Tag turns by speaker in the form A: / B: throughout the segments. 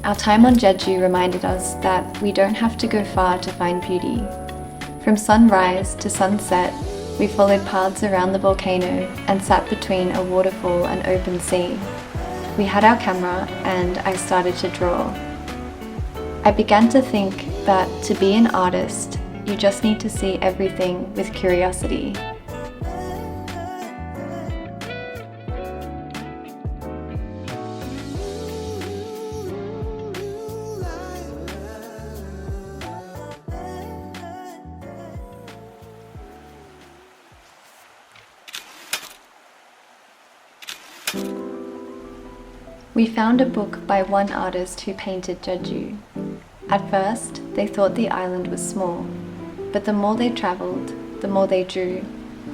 A: Our time on Jeju reminded us that we don't have to go far to find beauty. From sunrise to sunset, we followed paths around the volcano and sat between a waterfall and open sea. We had our camera and I started to draw. I began to think that to be an artist, you just need to see everything with curiosity. We found a book by one artist who painted Jeju. At first, they thought the island was small, but the more they travelled, the more they drew,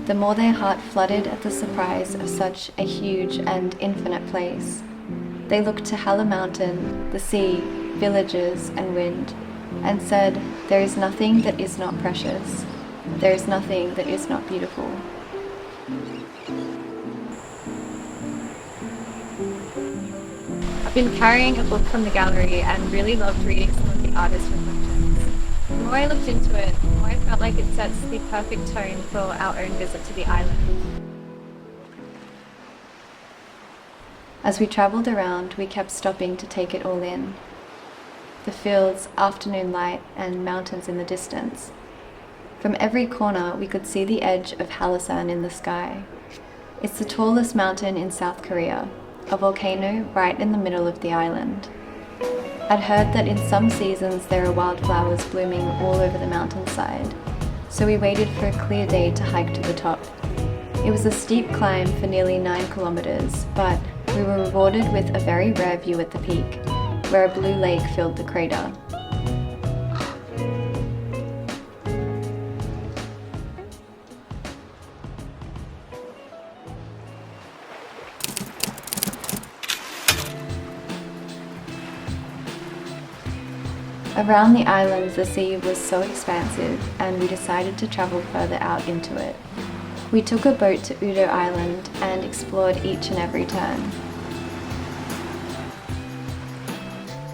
A: the more their heart flooded at the surprise of such a huge and infinite place. They looked to Halla Mountain, the sea, villages, and wind, and said, "There is nothing that is not precious. There is nothing that is not beautiful."
B: I've been carrying a book from the gallery and really loved reading some of the artist reflections. The more I looked into it, the more I felt like it sets the perfect tone for our own visit to the island.
A: As we travelled around, we kept stopping to take it all in. The fields, afternoon light, and mountains in the distance. From every corner, we could see the edge of Hallasan in the sky. It's the tallest mountain in South Korea, a volcano right in the middle of the island. I'd heard that in some seasons there are wildflowers blooming all over the mountainside, so we waited for a clear day to hike to the top. It was a steep climb for nearly 9 kilometers, but we were rewarded with a very rare view at the peak, where a blue lake filled the crater. Around the islands, the sea was so expansive, and we decided to travel further out into it. We took a boat to Udo Island and explored each and every turn.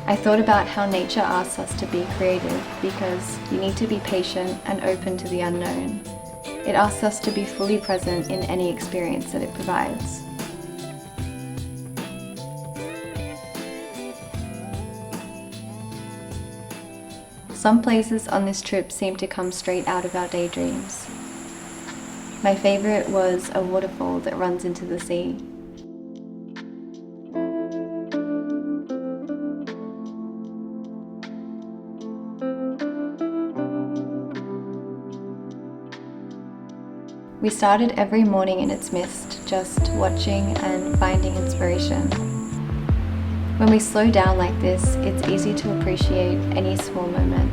A: I thought about how nature asks us to be creative because you need to be patient and open to the unknown. It asks us to be fully present in any experience that it provides. Some places on this trip seemed to come straight out of our daydreams. My favorite was a waterfall that runs into the sea. We started every morning in its mist, just watching and finding inspiration. When we slow down like this, it's easy to appreciate any small moment.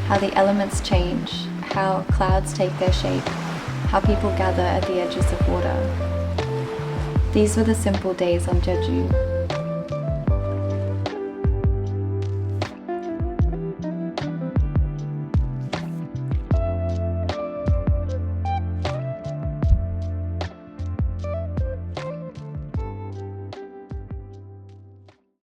A: How the elements change, how clouds take their shape, how people gather at the edges of water. These were the simple days on Jeju.